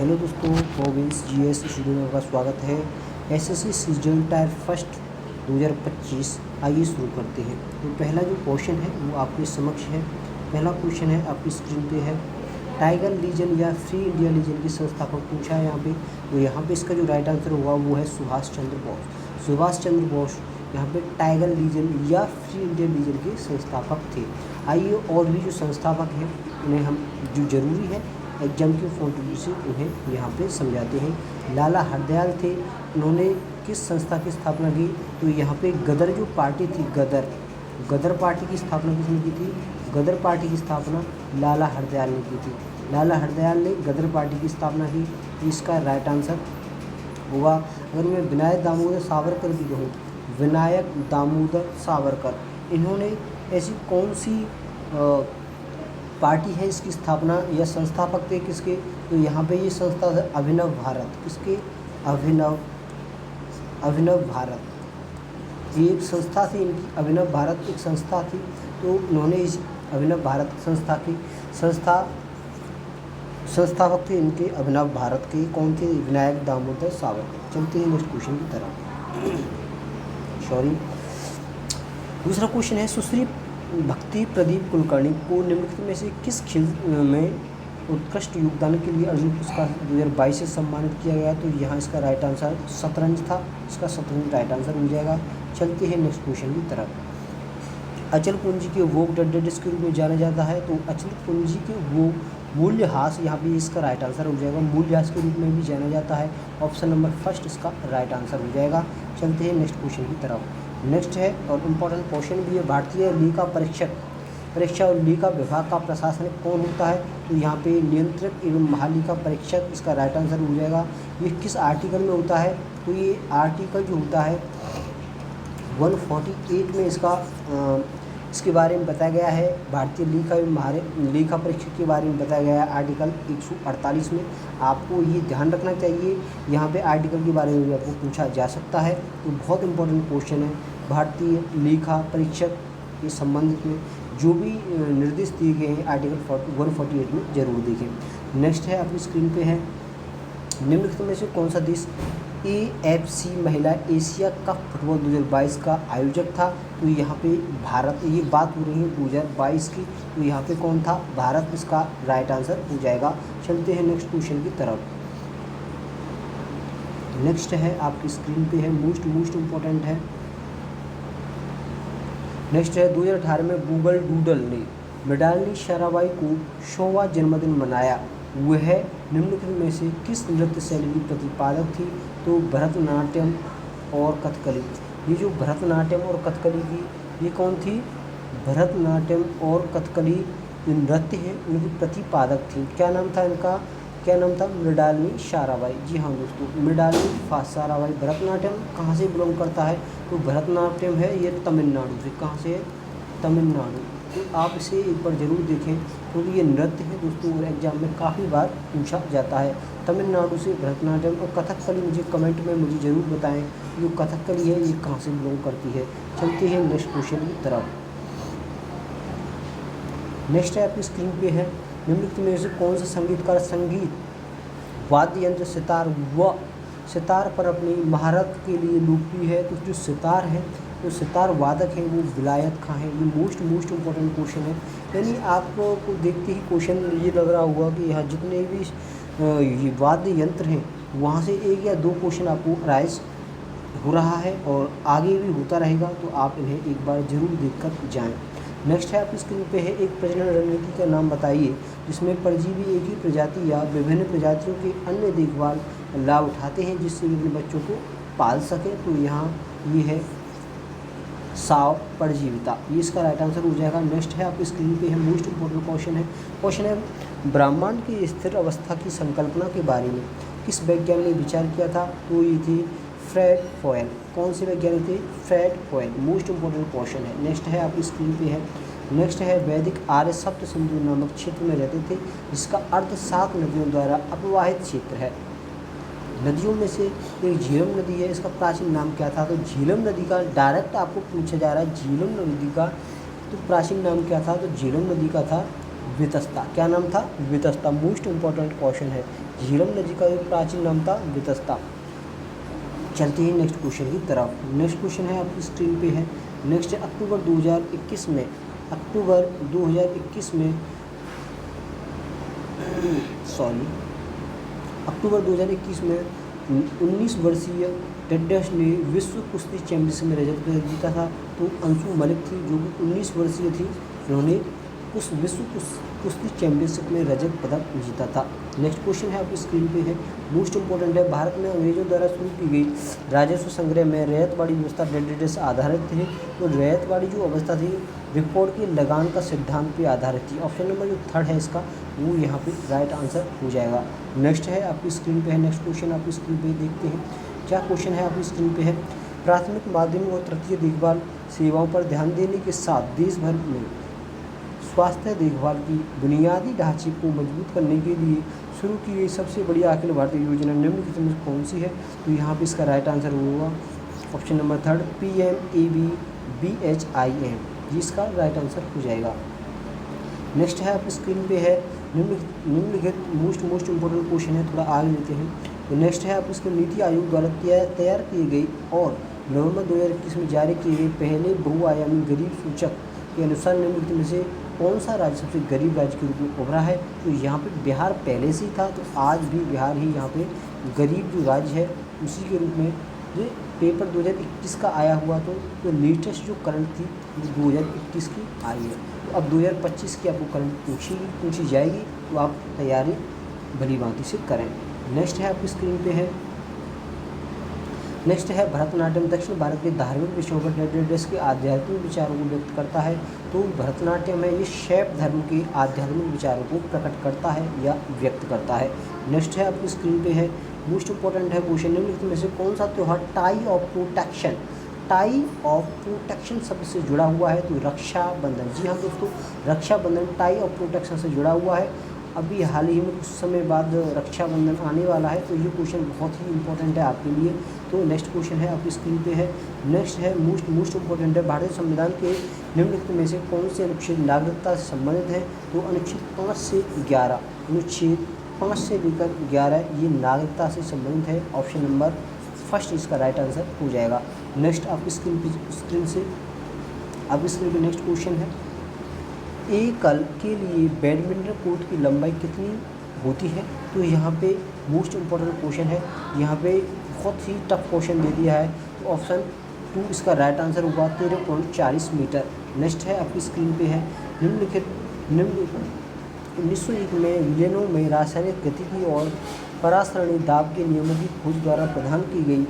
Hello दोस्तों, province GS studio में आपका स्वागत है। एसएससी सीजन टायर फर्स्ट 2025 आइए शुरू करते हैं। तो पहला जो क्वेश्चन है वो आपके समक्ष है। पहला क्वेश्चन है आपकी स्क्रीन पे है, टाइगर लीजन या फ्री इंडिया लीजन की संस्थापक पूछा है यहाँ पे। तो यहाँ पे इसका जो राइट आंसर होगा वो है सुभाष चंद्र बोस। सुभाष चंद्र बोस यहाँ पे टाइगर लीजन या फ्री इंडिया लीजन के संस्थापक थे। आइए और भी जो संस्थापक हैं उन्हें हम जो जरूरी है एग्जाम के पॉइंट ऑफ व्यू से उन्हें यहाँ पे समझाते हैं। लाला हरदयाल थे, उन्होंने किस संस्था की स्थापना की? तो यहाँ पे गदर जो पार्टी थी, गदर पार्टी की स्थापना किसने की थी? गदर पार्टी की स्थापना लाला हरदयाल ने की थी। लाला हरदयाल ने गदर पार्टी की स्थापना की। इसका राइट आंसर होगा, अगर मैं विनायक दामोदर सावरकर की कहूँ, विनायक दामोदर सावरकर, इन्होंने ऐसी कौन सी पार्टी है इसकी स्थापना या संस्थापक थे किसके? तो यहाँ पे ये संस्था है अभिनव भारत। किसके? अभिनव भारत। ये एक संस्था थी इनकी, अभिनव भारत एक संस्था थी। तो उन्होंने इस अभिनव भारत संस्था की संस्थापक थे इनके अभिनव भारत के। कौन थे? विनायक दामोदर सावरकर। चलते हैं नेक्स्ट क्वेश्चन की तरफ। दूसरा क्वेश्चन है, सुश्री भक्ति प्रदीप कुलकर्णी को निम्नलिखित में से किस खेल में उत्कृष्ट योगदान के लिए अर्जुन पुरस्कार 2022 से सम्मानित किया गया? तो यहाँ इसका राइट आंसर शतरंज था। इसका शतरंज राइट आंसर हो जाएगा। चलते हैं नेक्स्ट क्वेश्चन की तरफ। अचल पूंजी के वोक डेट्स के रूप में जाना जाता है। तो अचल पूंजी के वो मूल्यह्रास, यहाँ पे इसका राइट आंसर हो जाएगा। मूल्यह्रास के रूप में भी जाना जाता है। ऑप्शन नंबर फर्स्ट इसका राइट आंसर हो जाएगा। चलते हैं नेक्स्ट क्वेश्चन की तरफ। नेक्स्ट है और इम्पोर्टेंट क्वेश्चन भी है, भारतीय लेखा परीक्षा और लेखा विभाग का प्रशासनिक कौन होता है? तो यहाँ पे नियंत्रक एवं महालेखा परीक्षक, इसका राइट आंसर हो जाएगा। ये किस आर्टिकल में होता है? तो ये आर्टिकल जो होता है 148 में इसके बारे में बताया गया है। भारतीय लेखा एवं लेखा परीक्षक के बारे में बताया गया है आर्टिकल 148 में। आपको ये ध्यान रखना चाहिए, यहाँ पे आर्टिकल के बारे में भी आपको पूछा जा सकता है। तो बहुत इंपॉर्टेंट क्वेश्चन है। भारतीय लेखा परीक्षक के संबंधित में जो भी निर्देश दिए गए हैं आर्टिकल 148 में जरूर देखें। नेक्स्ट है आपकी स्क्रीन पे है, निम्नलिखित में से कौन सा देश AFC महिला एशिया कप फुटबॉल 2022 का आयोजक था? तो यहाँ पे भारत, ये बात हो रही है 2022 की, तो यहाँ पे कौन था? भारत इसका राइट आंसर हो जाएगा। चलते हैं नेक्स्ट क्वेश्चन की तरफ। नेक्स्ट है आपकी स्क्रीन पे है, मोस्ट इम्पोर्टेंट है। नेक्स्ट है 2018 में गूगल डूडल ने मृणालिनी साराभाई को 100वां जन्मदिन मनाया। वह निम्नलिखित में से किस नृत्य शैली की प्रतिपादक थी? तो भरतनाट्यम और कथकली। ये जो भरतनाट्यम और कथकली की, ये कौन थी? भरतनाट्यम और कथकली जो नृत्य हैं उनकी प्रतिपादक थी। क्या नाम था इनका? क्या नाम था? मृणालिनी साराभाई। जी हाँ दोस्तों, मृणालिनी साराभाई। भरतनाट्यम कहाँ से बिलोंग करता है? तो भरतनाट्यम है ये तमिलनाडु से। कहाँ से है? तमिलनाडु। तो आप इसे एक बार ज़रूर देखें क्योंकि ये नृत्य है दोस्तों और एग्जाम में काफ़ी बार पूछा जाता है। तमिलनाडु से भरतनाट्यम और कथकली। मुझे कमेंट में मुझे ज़रूर बताएं जो कथकली है ये कहाँ से बिलोंग करती है। चलते हैं नेक्स्ट क्वेश्चन की तरफ। नेक्स्ट है आपकी स्क्रीन पे है, निम्नलिखित में से कौन सा संगीतकार संगीत वाद्य यंत्र सितार पर अपनी महारत के लिए लोकप्रिय है? तो जो सितार है, जो सितार वादक है वो विलायत खां है। ये मोस्ट इम्पोर्टेंट क्वेश्चन है। यानी आपको देखते ही क्वेश्चन ये लग रहा होगा कि यहाँ जितने भी ये वाद्य यंत्र हैं वहाँ से एक या दो क्वेश्चन आपको राइज हो रहा है और आगे भी होता रहेगा। तो आप इन्हें एक बार ज़रूर देखकर जाएं। नेक्स्ट है आपकी स्क्रीन पे है, एक प्रजनन रणनीति का नाम बताइए जिसमें परजीवी एक ही प्रजाति या विभिन्न प्रजातियों के अन्य देखभाल लाभ उठाते हैं जिससे वे अपने बच्चों को पाल सकें। तो यहाँ ये है साव परजीविता। ये इसका राइट आंसर हो जाएगा। नेक्स्ट है आपकी स्क्रीन पे है, मोस्ट इम्पोर्टेंट क्वेश्चन है ब्रह्मांड की स्थिर अवस्था की संकल्पना के बारे में किस वैज्ञानिक ने विचार किया था? तो ये थे फ्रेड होयल। कौन से वैज्ञानिक थे? फ्रेड होयल। मोस्ट इम्पोर्टेंट क्वेश्चन है। नेक्स्ट है आपकी स्क्रीन पे है, नेक्स्ट है वैदिक आर्य सप्त सिंधु नामक क्षेत्र में रहते थे जिसका अर्थ 7 नदियों द्वारा अपवाहित क्षेत्र है। नदियों में से एक झेलम नदी है, इसका प्राचीन नाम क्या था? तो झेलम नदी का डायरेक्ट आपको पूछा जा रहा है, झेलम नदी का तो प्राचीन नाम क्या था? तो झेलम नदी का था वितस्ता। क्या नाम था? वितस्ता। मोस्ट इम्पॉर्टेंट क्वेश्चन है। झीलम नदी का एक प्राचीन नाम था वितस्ता। चलते हैं नेक्स्ट क्वेश्चन की तरफ। नेक्स्ट क्वेश्चन है आपकी स्क्रीन पे है। नेक्स्ट है अक्टूबर 2021 में अक्टूबर 2021 में में 19 वर्षीय टेड्डस ने विश्व कुश्ती चैंपियनशिप में रजत पदक जीता था। तो अंशु मलिक थी जो कि 19 वर्षीय थी, उन्होंने उस विश्व कुश्ती चैंपियनशिप में रजत पदक जीता था। नेक्स्ट क्वेश्चन है आपकी स्क्रीन पे है, मोस्ट इंपॉर्टेंट है। भारत में अंग्रेजों द्वारा शुरू की गई राजस्व संग्रह में रैयतवाड़ी व्यवस्था डेट से आधारित थी। तो रैयतवाड़ी जो अवस्था थी रिकॉर्ड की लगान का सिद्धांत पे आधारित थी। ऑप्शन नंबर जो थर्ड है इसका वो यहाँ पे राइट आंसर हो जाएगा। नेक्स्ट है आपकी स्क्रीन पे है, नेक्स्ट क्वेश्चन आपकी स्क्रीन पे देखते हैं क्या क्वेश्चन है आपकी स्क्रीन पे है। प्राथमिक माध्यमिक और तृतीय देखभाल सेवाओं पर ध्यान देने के साथ देश भर में स्वास्थ्य देखभाल की बुनियादी ढांचे को मजबूत करने के लिए शुरू की गई सबसे बड़ी अखिल भारतीय योजना निम्नलिखित में कौन सी है। तो यहाँ पे इसका राइट आंसर होगा ऑप्शन नंबर थर्ड PMABBHIM, जिसका राइट आंसर हो जाएगा। नेक्स्ट है आपकी स्क्रीन पे है निम्नलिखित मोस्ट इंपॉर्टेंट क्वेश्चन है, थोड़ा आगे लेते हैं। तो नेक्स्ट है आपकी स्क्रीन नीति आयोग द्वारा तैयार की गई और नवंबर 2021 में जारी किए गए पहले बहुआयामी गरीब सूचक के अनुसार निम्नलिखित में से कौन सा राज्य सबसे गरीब राज्य के रूप में उभरा है। तो यहाँ पे बिहार पहले से ही था, तो आज भी बिहार ही यहाँ पे गरीब जो राज्य है उसी के रूप में ये पेपर 2021 का आया हुआ। तो लेटेस्ट जो करंट थी वो 2021 की आई है। तो अब 2025 की आपको करंट पूछी जाएगी, तो आप तैयारी भली भांति से करें। नेक्स्ट है आपकी स्क्रीन पे है, नेक्स्ट है भरतनाट्यम दक्षिण भारत के धार्मिक विषयों पर डेस के आध्यात्मिक विचारों को व्यक्त करता है। तो भरतनाट्यम है ये शैव धर्म के आध्यात्मिक विचारों को प्रकट करता है या व्यक्त करता है। नेक्स्ट है आपकी स्क्रीन पे है मोस्ट इंपॉर्टेंट है क्वेश्चन निम्नलिखित में से कौन सा त्यौहार टाई ऑफ प्रोटेक्शन शब्द से जुड़ा हुआ है। तो रक्षाबंधन, जी हाँ दोस्तों, रक्षाबंधन टाई ऑफ प्रोटेक्शन से जुड़ा हुआ है। अभी हाल ही में कुछ समय बाद रक्षाबंधन आने वाला है, तो ये क्वेश्चन बहुत ही इंपॉर्टेंट है आपके लिए। तो नेक्स्ट क्वेश्चन है आपकी स्क्रीन पे है, नेक्स्ट है मोस्ट इंपॉर्टेंट है भारतीय संविधान के निम्नलिखित में से कौन से अनुच्छेद नागरिकता से संबंधित है। तो अनुच्छेद 5 से 11 अनुच्छेद 5 से लेकर 11 ये नागरिकता से संबंधित है। ऑप्शन नंबर फर्स्ट इसका राइट आंसर हो जाएगा। नेक्स्ट आपकी स्क्रीन पे नेक्स्ट क्वेश्चन है, एकल के लिए बैडमिंटन कोर्ट की लंबाई कितनी होती है। तो यहाँ पे मोस्ट इंपॉर्टेंट क्वेश्चन है, यहाँ पे बहुत ही टफ क्वेश्चन दे दिया है। तो ऑप्शन 2 इसका राइट आंसर होगा 13.40 मीटर। नेक्स्ट है आपकी स्क्रीन पे है निम्नलिखित 1901 में विलियनों में रासायनिक गतिकी और परासरणी दाब के नियमों की खोज द्वारा प्रदान की गई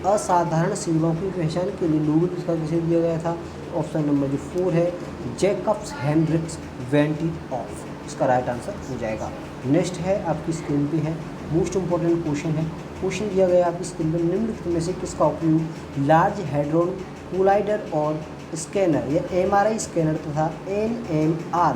असाधारण सीमाओं की पहचान के लिए नोबेल पुरस्कार किसे दिया गया था। ऑप्शन नंबर जो 4 है जैकब्स हेनरिक्स वेंटिऑफ, इसका राइट आंसर हो जाएगा। नेक्स्ट है आपकी स्क्रीन पे है मोस्ट इंपॉर्टेंट क्वेश्चन है, क्वेश्चन दिया गया आपकी स्क्रीन पर निम्नलिखित में से किसका उपयोग लार्ज हैड्रोन कोलाइडर और स्कैनर या MRI स्कैनर तथा NMR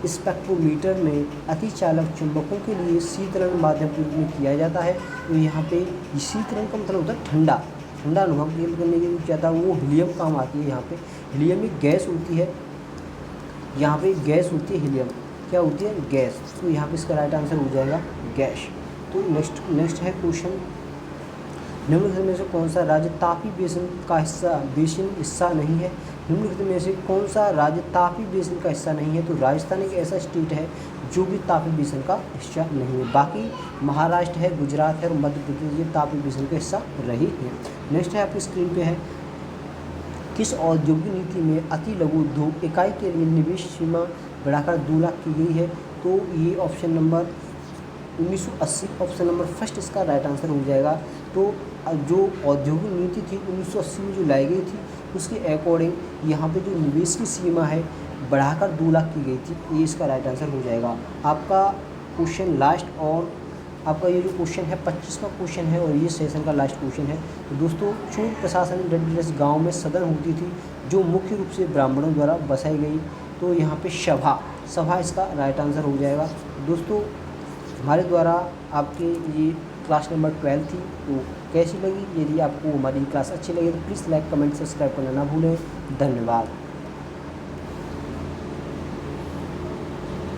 स्पेक्ट्रोमीटर में अतिचालक चुंबकों के लिए शीतलन माध्यम के रूप में किया जाता है। तो यहाँ पे शीतलन का मतलब होता है ठंडा अनुभव करने के लिए क्या था, वो हीलियम काम आती है। यहाँ पे हीलियम एक गैस होती है, यहाँ पे गैस होती है हीलियम, क्या होती है गैस। तो यहाँ पे इसका राइट आंसर हो जाएगा गैस। तो नेक्स्ट है क्वेश्चन निम्नलिखित में से कौन सा राज्य तापी बेसिन का हिस्सा नहीं है। निम्नलिखित में से कौन सा राज्य तापी बेसिन का हिस्सा नहीं है। तो राजस्थान एक ऐसा स्टेट है जो भी तापी बेसिन का हिस्सा नहीं है, बाकी महाराष्ट्र है, गुजरात है और मध्य प्रदेश ये तापी बेसिन का हिस्सा रही है। नेक्स्ट है आपकी स्क्रीन पे है किस औद्योगिक नीति में अति लघु उद्योग इकाई के लिए निवेश सीमा बढ़ाकर 2 लाख की गई है। तो ये option number 1980 option number first इसका राइट आंसर हो जाएगा। तो जो औद्योगिक नीति थी 1980 में जो लाई गई थी उसके अकॉर्डिंग यहाँ पे जो निवेश की सीमा है बढ़ाकर 2 लाख की गई थी, ये इसका राइट आंसर हो जाएगा। आपका क्वेश्चन लास्ट और आपका ये जो क्वेश्चन है 25वां क्वेश्चन है और ये सेशन का लास्ट क्वेश्चन है। तो दोस्तों चूल प्रशासन गांव में सदन होती थी जो मुख्य रूप से ब्राह्मणों द्वारा बसाई गई। तो यहाँ पे सभा इसका राइट आंसर हो जाएगा। दोस्तों हमारे द्वारा आपके ये क्लास नंबर 12 थी, तो कैसी लगी। यदि आपको हमारी क्लास अच्छी लगी तो प्लीज़ लाइक कमेंट सब्सक्राइब करना ना भूलें। धन्यवाद।